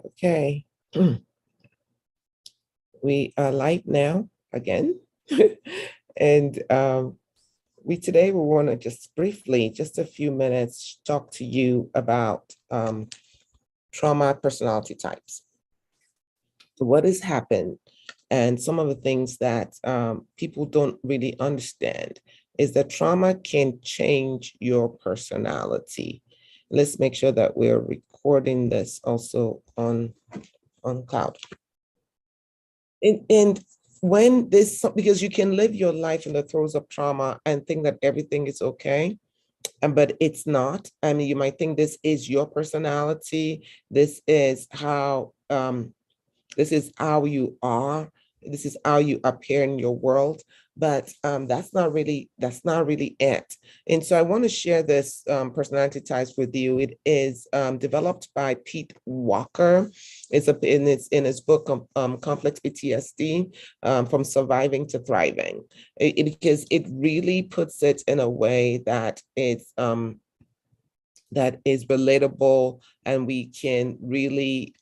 Okay, we are live now again. And we today we want to just briefly, just a few minutes, talk to you about trauma personality types. So what has happened and some of the things that people don't really understand is that trauma can change your personality. Let's make sure that we're recording this also on cloud. And when this, because you can live your life in the throes of trauma and think that everything is okay, and but it's not. I mean, you might think this is your personality. This is how you are. This is how you appear in your world. But that's not really it. And so I want to share this personality types with you. It is developed by Pete Walker. It's in his book Complex PTSD, from surviving to thriving. Because it really puts it in a way that is relatable, and we can really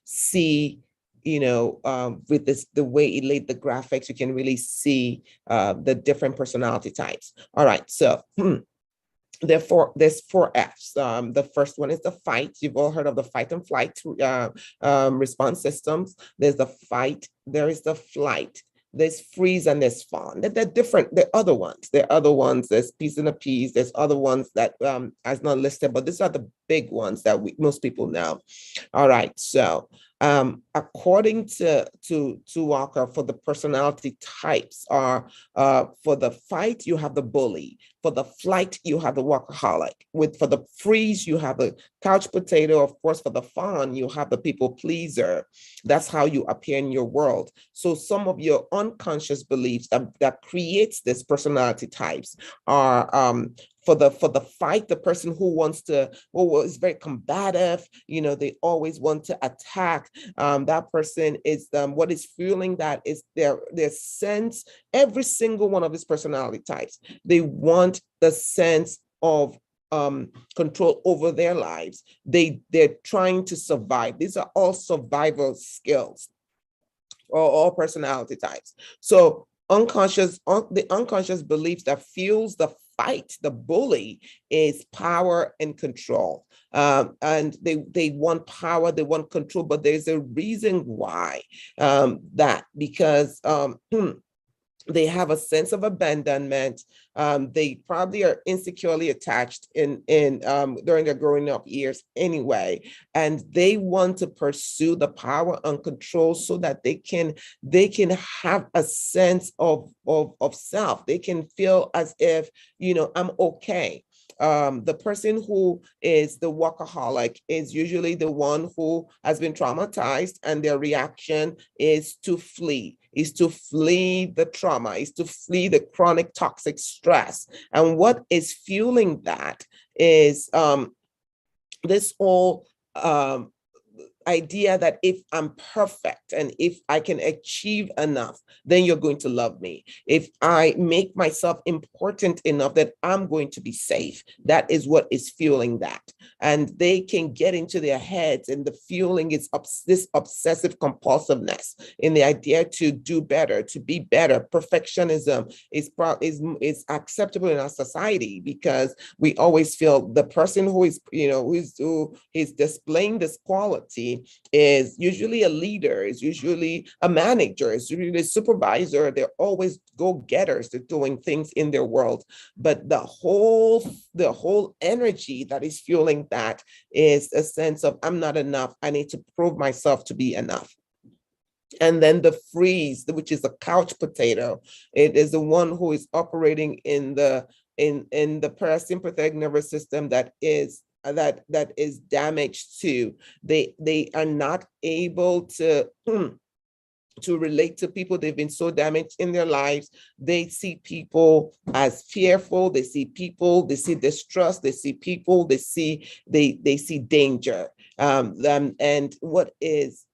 see, with this, the way it laid the graphics, you can really see the different personality types. All right, so therefore there's four F's. The first one is the fight. You've all heard of the fight and flight response systems. There's the fight, there is the flight, there's freeze, and there's fawn. They're different. There are other ones. There's peace and appease. There's other ones that as not listed, but these are the big ones that most people know. All right. So according to Walker, for the personality types are for the fight, you have the bully. For the flight, you have the workaholic. For the freeze, you have the couch potato. Of course, for the fawn, you have the people pleaser. That's how you appear in your world. So some of your unconscious beliefs that creates this personality types are for the fight, the person who is very combative, they always want to attack. That person is what is fueling that is their sense. Every single one of these personality types, they want the sense of control over their lives. They're trying to survive. These are all survival skills, or all personality types. So the unconscious beliefs that fuels the fight, the bully, is power and control. And they want power, they want control, but there's a reason why, because they have a sense of abandonment. They probably are insecurely attached in during their growing up years anyway, and they want to pursue the power and control so that they can have a sense of self. They can feel as if, I'm okay. The person who is the workaholic is usually the one who has been traumatized, and their reaction is to flee the trauma, is to flee the chronic toxic stress. And what is fueling that is this whole idea that if I'm perfect and if I can achieve enough, then you're going to love me. If I make myself important enough, that I'm going to be safe. That is what is fueling that. And they can get into their heads, and the fueling is this obsessive compulsiveness in the idea to do better, to be better. Perfectionism is acceptable in our society because we always feel the person who is displaying this quality is usually a leader, is usually a manager, is usually a supervisor. They're always go-getters. They're doing things in their world. But the whole energy that is fueling that is a sense of, I'm not enough. I need to prove myself to be enough. And then the freeze, which is a couch potato, it is the one who is operating in the parasympathetic nervous system that is damaged too. They are not able to relate to people. They've been so damaged in their lives. They see people as fearful. They see distrust. They see people. They see danger. And what is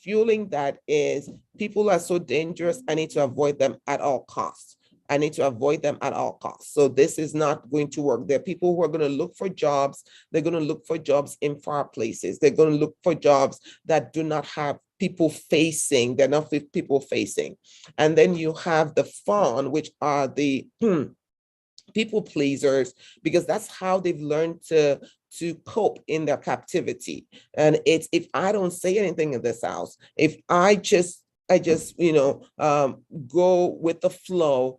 fueling that is, people are so dangerous, I need to avoid them at all costs. I need to avoid them at all costs. So this is not going to work. There are people who are going to look for jobs. They're going to look for jobs in far places. They're going to look for jobs that do not have people facing. They're not people facing. And then you have the fawn, which are the people pleasers, because that's how they've learned to cope in their captivity. And it's, if I don't say anything in this house, if I just go with the flow,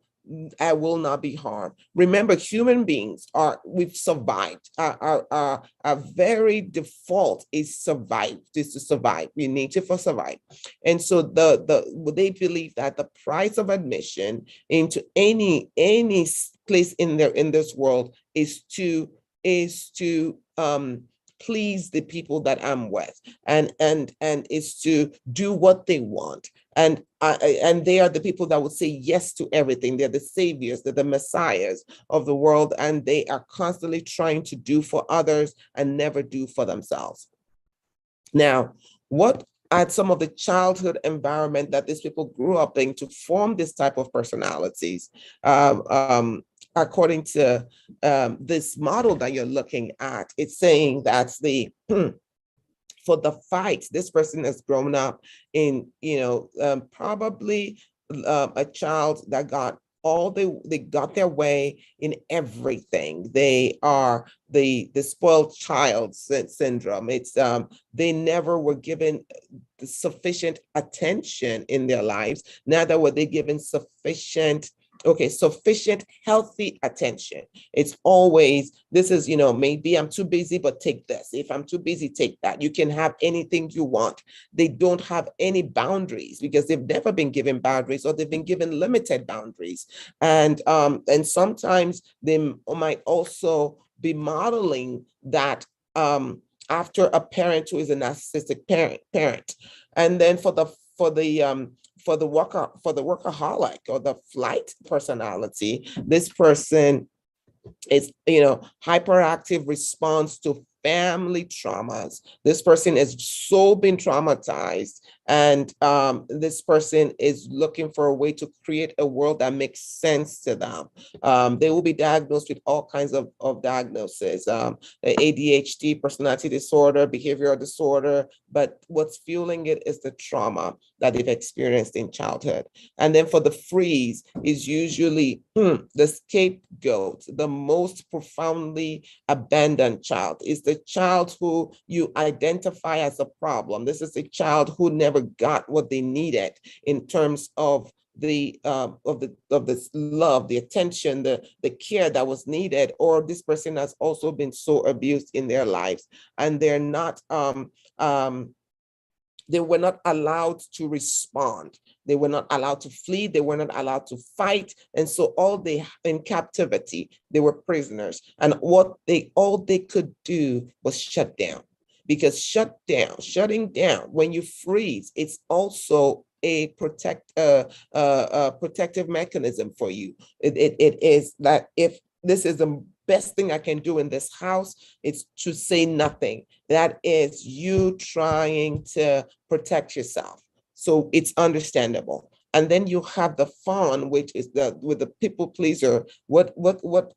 I will not be harmed. Remember, human beings we've survived. Our very default is to survive. We need to survive. And so they believe that the price of admission into any place in this world is to please the people that I'm with, and is to do what they want. And they are the people that would say yes to everything. They're the saviors, they're the messiahs of the world, and they are constantly trying to do for others and never do for themselves. Now, what are some of the childhood environment that these people grew up in to form this type of personalities? According to this model that you're looking at, it's saying that for the fight, this person has grown up in, probably a child that got they got their way in everything. They are the spoiled child syndrome. It's they never were given the sufficient attention in their lives. Neither were they given sufficient healthy attention. It's always, this is, maybe I'm too busy, but take this. If I'm too busy, take that. You can have anything you want. They don't have any boundaries because they've never been given boundaries, or they've been given limited boundaries. And sometimes they might also be modeling that after a parent who is a narcissistic parent. And then for the workaholic or the flight personality, this person is, hyperactive response to family traumas. This person has so been traumatized, and this person is looking for a way to create a world that makes sense to them. They will be diagnosed with all kinds of diagnoses, ADHD, personality disorder, behavioral disorder, but what's fueling it is the trauma that they've experienced in childhood. And then for the freeze is usually the scapegoat, the most profoundly abandoned child, is the child who you identify as a problem. This is a child who never got what they needed in terms of the love, the attention, the care that was needed, or this person has also been so abused in their lives, and they're not they were not allowed to respond. They were not allowed to flee. They were not allowed to fight. And so in captivity, they were prisoners. And all they could do was shut down. Because shutting down, when you freeze, it's also a protective mechanism for you. It is that if this is the best thing I can do in this house, it's to say nothing. That is you trying to protect yourself. So it's understandable. And then you have the fawn, which is with the people pleaser. What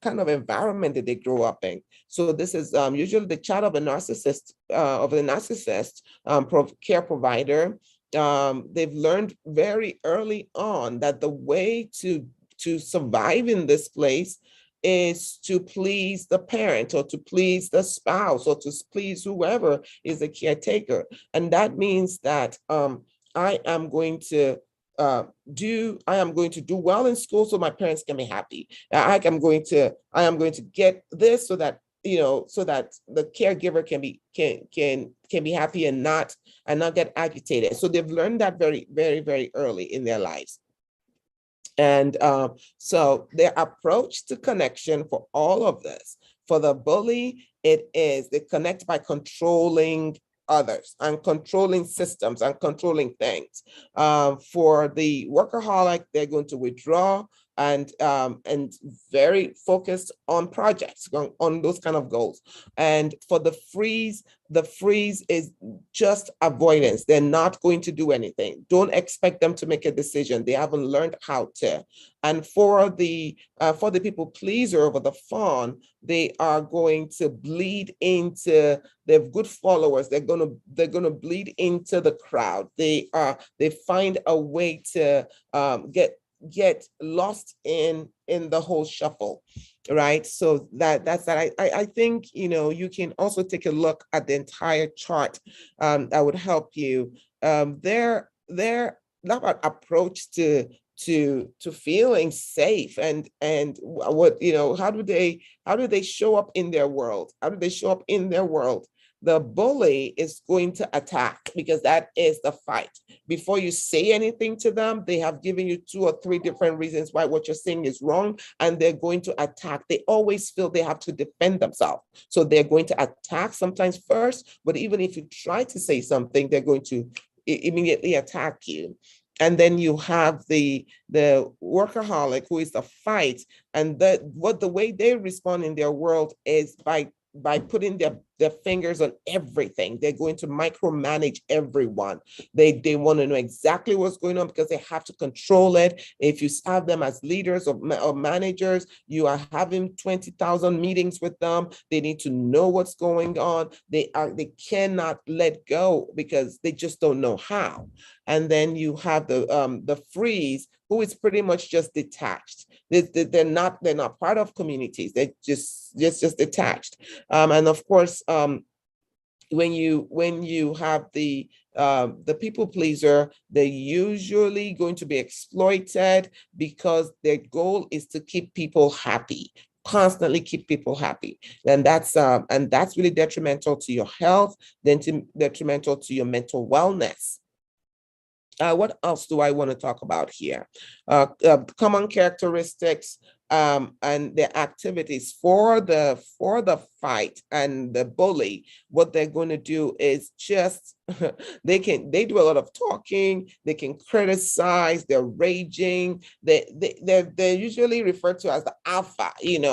kind of environment did they grow up in? So this is usually the child of a narcissist, care provider. They've learned very early on that the way to survive in this place is to please the parent, or to please the spouse, or to please whoever is a caretaker. And that means that I am going to do well in school so my parents can be happy. I am going to get this so that the caregiver can be happy and not get agitated. So they've learned that very, very, very early in their lives. And so their approach to connection for all of this, for the bully, it is they connect by controlling others and controlling systems and controlling things. For the workaholic, they're going to withdraw. and very focused on projects, on those kind of goals. And for the freeze is just avoidance. They're not going to do anything. Don't expect them to make a decision. They haven't learned how to. And for the people pleaser over the phone, they are going to bleed into, they have good followers. They're gonna bleed into the crowd. They find a way to get lost in the whole shuffle, right? So that's that. I think, you can also take a look at the entire chart that would help you. Their approach to feeling safe, and what, how do they show up in their world? How do they show up in their world? The bully is going to attack, because that is the fight. Before you say anything to them, they have given you 2 or 3 different reasons why what you're saying is wrong, and they're going to attack. They always feel they have to defend themselves. So they're going to attack sometimes first, but even if you try to say something, they're going to immediately attack you. And then you have the workaholic, who is the fight, and the way they respond in their world is by putting their fingers on everything. They're going to micromanage everyone. They want to know exactly what's going on, because they have to control it. If you have them as leaders or managers, you are having 20,000 meetings with them. They need to know what's going on. They cannot let go, because they just don't know how. And then you have the freeze, who is pretty much just detached. They're not part of communities. They're just detached. And of course, when you have the people pleaser, they're usually going to be exploited, because their goal is to keep people happy, constantly keep people happy. And that's really detrimental to your health, detrimental to your mental wellness. What else do I want to talk about here? Common characteristics and the activities for the fight and the bully. What they're going to do is just they do a lot of talking. They can criticize. They're raging. They're usually referred to as the alpha. And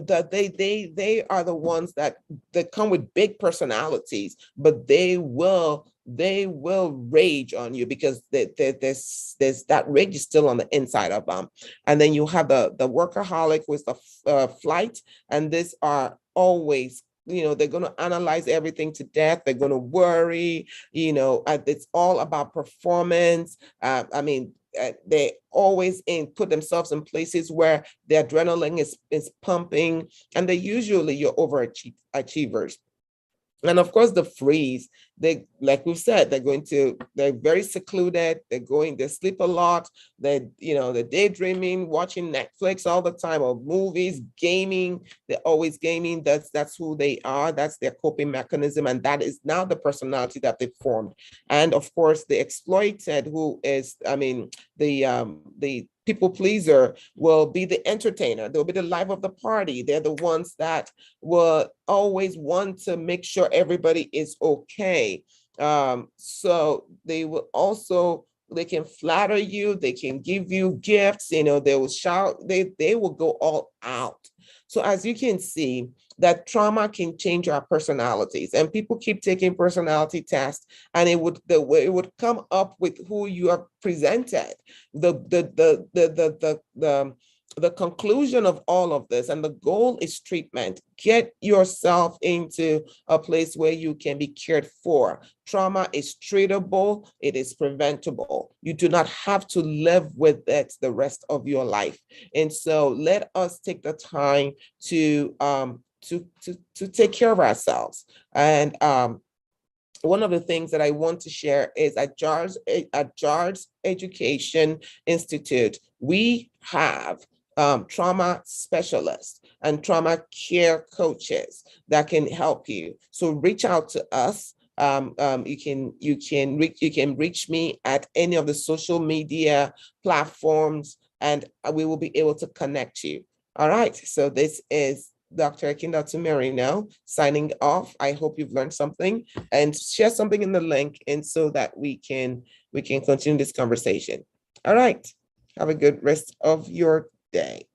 that they are the ones that come with big personalities, but they will rage on you, because there's that rage is still on the inside of them. And then you have the workaholic with the flight, and these are always, they're going to analyze everything to death. They're going to worry, it's all about performance. They always put themselves in places where the adrenaline is pumping, and they're usually your overachievers. And of course, the freeze, like we've said, they're very secluded. They sleep a lot. They're daydreaming, watching Netflix all the time, or movies, gaming. They're always gaming. That's who they are. That's their coping mechanism. And that is now the personality that they formed. And of course, the exploited, who is, the people pleaser, will be the entertainer. They'll be the life of the party. They're the ones that will always want to make sure everybody is okay. So they will also, they can flatter you. They can give you gifts. They will shout. They will go all out. So as you can see, that trauma can change our personalities, and people keep taking personality tests, and it would come up with who you are presented. The conclusion of all of this, and the goal is treatment. Get yourself into a place where you can be cared for. Trauma is treatable. It is preventable. You do not have to live with it the rest of your life. And so let us take the time to take care of ourselves. And one of the things that I want to share is at JARS Education Institute, we have trauma specialists and trauma care coaches that can help you. So reach out to us. You can reach me at any of the social media platforms, and we will be able to connect you. All right. So this is Dr. Ekinda Tumerino signing off. I hope you've learned something, and share something in the link, and so that we can continue this conversation. All right. Have a good rest of your day.